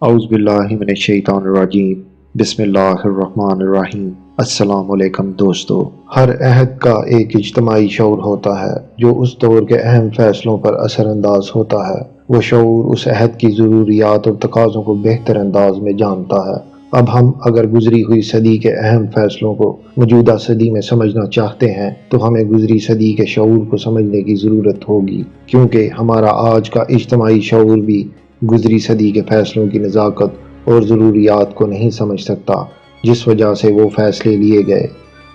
اعوذ باللہ من الشیطان الرجیم بسم اللہ الرحمن الرحیم۔ السلام علیکم دوستو۔ ہر عہد کا ایک اجتماعی شعور ہوتا ہے جو اس دور کے اہم فیصلوں پر اثر انداز ہوتا ہے۔ وہ شعور اس عہد کی ضروریات اور تقاضوں کو بہتر انداز میں جانتا ہے۔ اب ہم اگر گزری ہوئی صدی کے اہم فیصلوں کو موجودہ صدی میں سمجھنا چاہتے ہیں تو ہمیں گزری صدی کے شعور کو سمجھنے کی ضرورت ہوگی، کیونکہ ہمارا آج کا اجتماعی شعور بھی گزری صدی کے فیصلوں کی نزاکت اور ضروریات کو نہیں سمجھ سکتا جس وجہ سے وہ فیصلے لیے گئے۔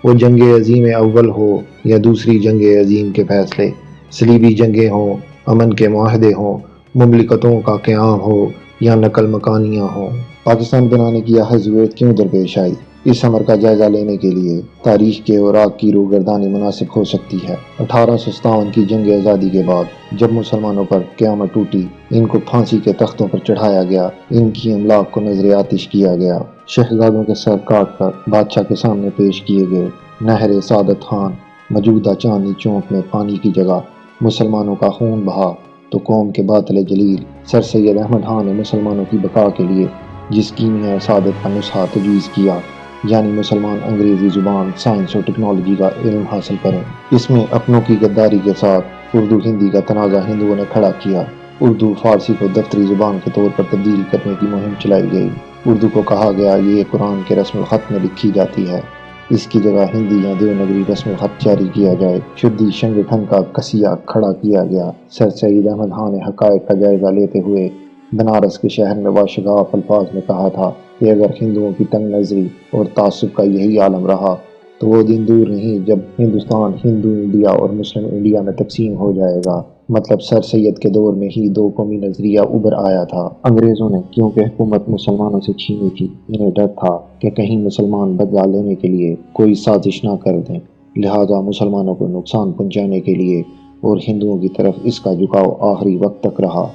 وہ جنگ عظیم اول ہو یا دوسری جنگ عظیم کے فیصلے، صلیبی جنگیں ہوں، امن کے معاہدے ہوں، مملکتوں کا قیام ہو یا نقل مکانیاں ہوں، پاکستان بنانے کی ضرورت کیوں درپیش آئی؟ اس امر کا جائزہ لینے کے لیے تاریخ کے اوراق کی روگردانی مناسب ہو سکتی ہے۔ 1857 کی جنگ آزادی کے بعد جب مسلمانوں پر قیامت ٹوٹی، ان کو پھانسی کے تختوں پر چڑھایا گیا، ان کی املاک کو نظر آتش کیا گیا، شہزادوں کے سر کاٹ کر بادشاہ کے سامنے پیش کیے گئے، نہر سعادت خان موجودہ چاندنی چوک میں پانی کی جگہ مسلمانوں کا خون بہا تو قوم کے باطل جلیل سر سید احمد خان نے مسلمانوں کی بقا کے لیے جس کیمیا سعادت کا نسخہ تجویز کیا، یعنی مسلمان انگریزی زبان، سائنس اور ٹیکنالوجی کا علم حاصل کریں۔ اس میں اپنوں کی غداری کے ساتھ اردو ہندی کا تنازع ہندوؤں نے کھڑا کیا۔ اردو فارسی کو دفتری زبان کے طور پر تبدیل کرنے کی مہم چلائی گئی۔ اردو کو کہا گیا یہ قرآن کے رسم الخط میں لکھی جاتی ہے، اس کی جگہ ہندی یا دیوناگری رسم الخط جاری کیا جائے۔ شدی شنگٹھن کا کسیہ کھڑا کیا گیا۔ سر سید احمد خان نے حقائق کا جائزہ لیتے ہوئے بنارس کے شہر میں باشگاف الفاظ میں کہا تھا کہ اگر ہندوؤں کی تنگ نظری اور تعصب کا یہی عالم رہا تو وہ دن دور نہیں جب ہندوستان ہندو انڈیا اور مسلم انڈیا میں تقسیم ہو جائے گا۔ مطلب سر سید کے دور میں ہی دو قومی نظریہ ابھر آیا تھا۔ انگریزوں نے کیونکہ حکومت مسلمانوں سے چھینی تھی، انہیں ڈر تھا کہ کہیں مسلمان بدلہ لینے کے لیے کوئی سازش نہ کر دیں، لہذا مسلمانوں کو نقصان پہنچانے کے لیے اور ہندوؤں کی طرف اس کا جھکاؤ آخری وقت تک رہا۔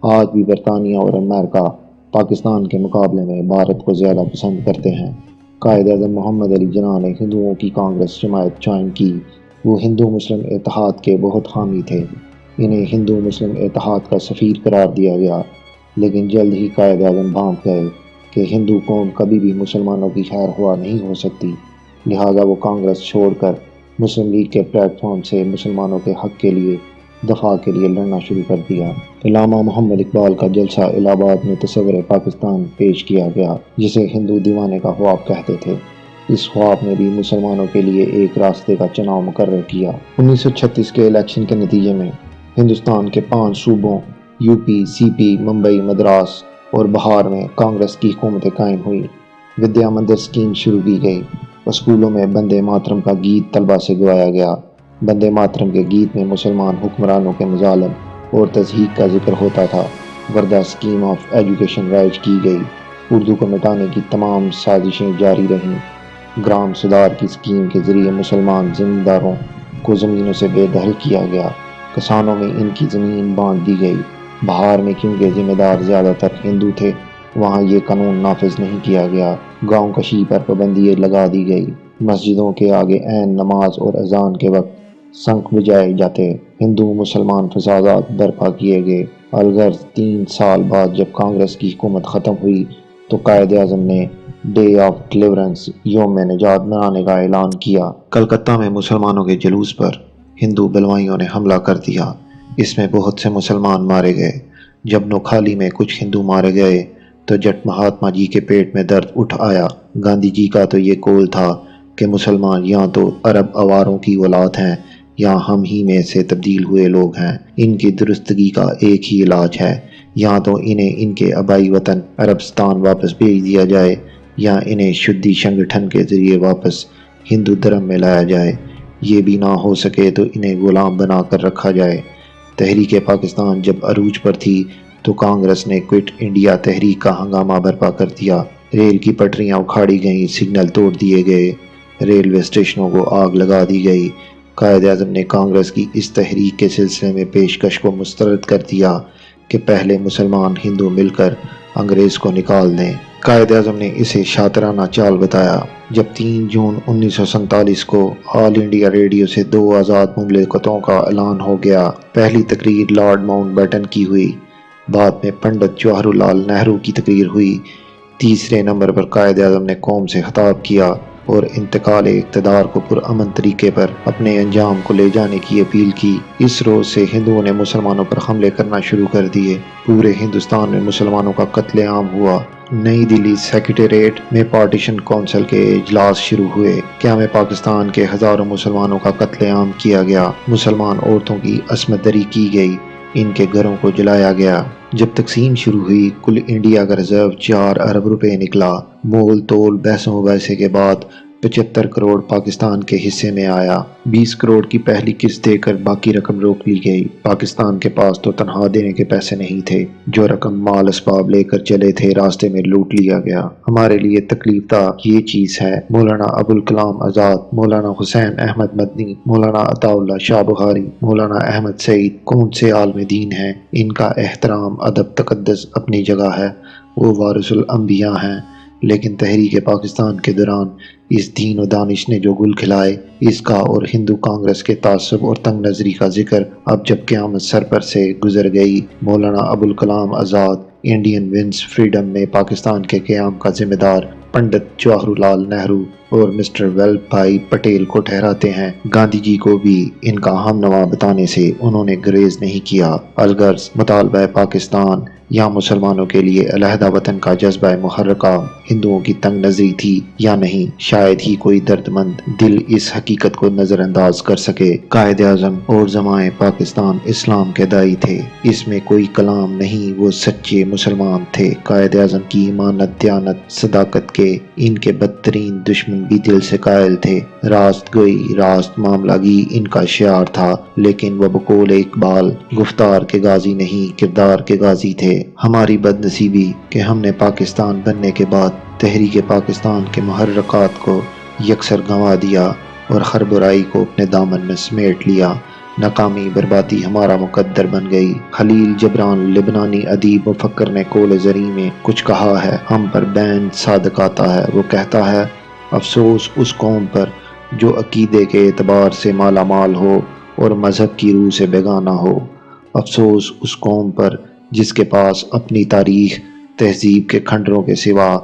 آج بھی برطانیہ اور امریکہ پاکستان کے مقابلے میں بھارت کو زیادہ پسند کرتے ہیں۔ قائد اعظم محمد علی جناح نے ہندوؤں کی کانگریس جماعت جوائن کی۔ وہ ہندو مسلم اتحاد کے بہت حامی تھے۔ انہیں ہندو مسلم اتحاد کا سفیر قرار دیا گیا، لیکن جلد ہی قائد اعظم بھانپ گئے کہ ہندو قوم کبھی بھی مسلمانوں کی خیر خواہ نہیں ہو سکتی، لہذا وہ کانگریس چھوڑ کر مسلم لیگ کے پلیٹ فارم سے مسلمانوں کے حق کے لیے دفاع کے لیے لڑنا شروع کر دیا۔ علامہ محمد اقبال کا جلسہ الہ آباد میں تصور پاکستان پیش کیا گیا، جسے ہندو دیوانے کا خواب کہتے تھے۔ اس خواب نے بھی مسلمانوں کے لیے ایک راستے کا چناؤ مقرر کیا۔ 1936 کے الیکشن کے نتیجے میں ہندوستان کے 5 صوبوں یو پی، سی پی، ممبئی، مدراس اور بہار میں کانگریس کی حکومتیں قائم ہوئی۔ ودیا مندر اسکیم شروع کی گئی۔ اسکولوں میں بندے ماترم کا گیت طلبہ سے گوایا گیا۔ بندے ماترم کے گیت میں مسلمان حکمرانوں کے مظالم اور تضحیک کا ذکر ہوتا تھا۔ وردہ اسکیم آف ایجوکیشن رائج کی گئی۔ اردو کو مٹانے کی تمام سازشیں جاری رہیں۔ گرام سدھار کی اسکیم کے ذریعے مسلمان زمینداروں کو زمینوں سے بے دخل کیا گیا۔ کسانوں میں ان کی زمین بانٹ دی گئی۔ بہار میں کیونکہ ذمہ دار زیادہ تر ہندو تھے، وہاں یہ قانون نافذ نہیں کیا گیا۔ گاؤں کشی پر پابندی لگا دی گئی۔ مسجدوں کے آگے عین نماز اور اذان کے وقت شنکھ بجائے جاتے۔ ہندو مسلمان فسادات برپا کیے گئے۔ الغرض 3 سال بعد جب کانگریس کی حکومت ختم ہوئی تو قائد اعظم نے ڈے آف ڈیلیورنس، یوم نجات منانے کا اعلان کیا۔ کلکتہ میں مسلمانوں کے جلوس پر ہندو بلوائیوں نے حملہ کر دیا۔ اس میں بہت سے مسلمان مارے گئے۔ جب نوکھالی میں کچھ ہندو مارے گئے تو جٹ مہاتما جی کے پیٹ میں درد اٹھ آیا۔ گاندھی جی کا تو یہ قول تھا کہ مسلمان یا تو عرب آواروں کی اولاد ہیں یا ہم ہی میں سے تبدیل ہوئے لوگ ہیں۔ ان کی درستگی کا ایک ہی علاج ہے، یا تو انہیں ان کے آبائی وطن عربستان واپس بھیج دیا جائے یا انہیں شدی شنگٹھن کے ذریعے واپس ہندو دھرم میں لایا جائے۔ یہ بھی نہ ہو سکے تو انہیں غلام بنا کر رکھا جائے۔ تحریک پاکستان جب عروج پر تھی تو کانگریس نے کوئٹ انڈیا تحریک کا ہنگامہ برپا کر دیا۔ ریل کی پٹریاں اکھاڑی گئیں، سگنل توڑ دیے گئے، ریلوے اسٹیشنوں کو آگ لگا دی گئی۔ قائد اعظم نے کانگریس کی اس تحریک کے سلسلے میں پیشکش کو مسترد کر دیا کہ پہلے مسلمان ہندو مل کر انگریز کو نکال دیں۔ قائد اعظم نے اسے شاطرانہ چال بتایا۔ جب 3 جون 1947 کو آل انڈیا ریڈیو سے 2 آزاد مملکتوں کا اعلان ہو گیا، پہلی تقریر لارڈ ماؤنٹ بیٹن کی ہوئی۔ بعد میں پنڈت جواہر لال نہرو کی تقریر ہوئی۔ تیسرے نمبر پر قائد اعظم نے قوم سے خطاب کیا اور انتقال اقتدار کو پرامن طریقے پر اپنے انجام کو لے جانے کی اپیل کی۔ اس روز سے ہندوؤں نے مسلمانوں پر حملے کرنا شروع کر دیے۔ پورے ہندوستان میں مسلمانوں کا قتل عام ہوا۔ نئی دلی سیکریٹریٹ میں پارٹیشن کونسل کے اجلاس شروع ہوئے۔ قیام پاکستان کے ہزاروں مسلمانوں کا قتل عام کیا گیا۔ مسلمان عورتوں کی عصمت دری کی گئی، ان کے گھروں کو جلایا گیا۔ جب تقسیم شروع ہوئی، کل انڈیا کا ریزرو 4 ارب روپے نکلا۔ مول تول بحث و مباحثے کے بعد 75 کروڑ پاکستان کے حصے میں آیا۔ 20 کروڑ کی پہلی قسط دے کر باقی رقم روک لی گئی۔ پاکستان کے پاس تو تنخواہ دینے کے پیسے نہیں تھے۔ جو رقم مال اسباب لے کر چلے تھے، راستے میں لوٹ لیا گیا۔ ہمارے لیے تکلیف دہ یہ چیز ہے، مولانا ابوالکلام آزاد، مولانا حسین احمد مدنی، مولانا عطا اللہ شاہ بخاری، مولانا احمد سعید کون سے عالم دین ہیں؟ ان کا احترام، ادب، تقدس اپنی جگہ ہے، وہ وارث الانبیاء ہیں۔ لیکن تحریک پاکستان کے دوران اس دین و دانش نے جو گل کھلائے، اس کا اور ہندو کانگریس کے تعصب اور تنگ نظری کا ذکر اب جب قیامت سر پر سے گزر گئی۔ Maulana Abul Kalam Azad Indian ones freedom میں پاکستان کے قیام کا ذمہ دار پنڈت جواہر لال نہرو اور مسٹر ولبھ بھائی پٹیل کو ٹھہراتے ہیں۔ گاندھی جی کو بھی ان کا ہم نوا بتانے سے انہوں نے گریز نہیں کیا۔ الغرض مطالبہ پاکستان یا مسلمانوں کے لیے علیحدہ وطن کا جذبہ محرکہ ہندوؤں کی تنگ نظری تھی یا نہیں، شاید ہی کوئی درد مند دل اس حقیقت کو نظر انداز کر سکے۔ قائد اعظم اور زمائے پاکستان اسلام کے داعی تھے، اس میں کوئی کلام نہیں، وہ سچے مسلمان تھے۔ قائد اعظم کی ایمانت، دیانت، صداقت کے ان کے بدترین دشمن بھی دل سے قائل تھے۔ راست گوئی، راست معاملہ گی ان کا شعار تھا، لیکن وہ بقول اقبال گفتار کے غازی نہیں، کردار کے غازی تھے۔ ہماری بد نصیبی کہ ہم نے پاکستان بننے کے بعد تحریک پاکستان کے محرکات کو یکسر گنوا دیا اور ہر برائی کو اپنے دامن میں سمیٹ لیا۔ ناکامی بربادی ہمارا مقدر بن گئی۔ خلیل جبران لبنانی ادیب مفکر نے قول زریں میں کچھ کہا ہے، ہم پر بین صادق آتا ہے۔ وہ کہتا ہے، افسوس اس قوم پر جو عقیدے کے اعتبار سے مالا مال ہو اور مذہب کی روح سے بیگانہ ہو۔ افسوس اس قوم پر جس کے پاس اپنی تاریخ، تہذیب کے کھنڈروں کے سوا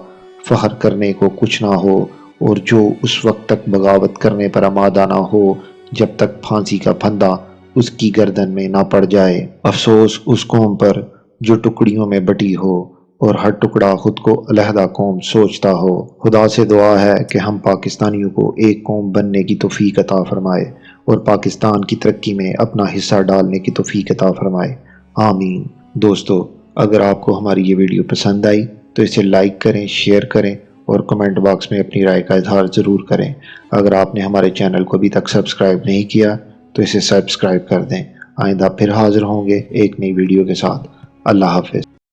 فخر کرنے کو کچھ نہ ہو، اور جو اس وقت تک بغاوت کرنے پر آمادہ نہ ہو جب تک پھانسی کا پھندا اس کی گردن میں نہ پڑ جائے۔ افسوس اس قوم پر جو ٹکڑیوں میں بٹی ہو اور ہر ٹکڑا خود کو علیحدہ قوم سوچتا ہو۔ خدا سے دعا ہے کہ ہم پاکستانیوں کو ایک قوم بننے کی توفیق عطا فرمائے اور پاکستان کی ترقی میں اپنا حصہ ڈالنے کی توفیق عطا فرمائے، آمین۔ دوستو، اگر آپ کو ہماری یہ ویڈیو پسند آئی تو اسے لائک کریں، شیئر کریں اور کمنٹ باکس میں اپنی رائے کا اظہار ضرور کریں۔ اگر آپ نے ہمارے چینل کو ابھی تک سبسکرائب نہیں کیا تو اسے سبسکرائب کر دیں۔ آئندہ پھر حاضر ہوں گے ایک نئی ویڈیو کے ساتھ۔ اللہ حافظ۔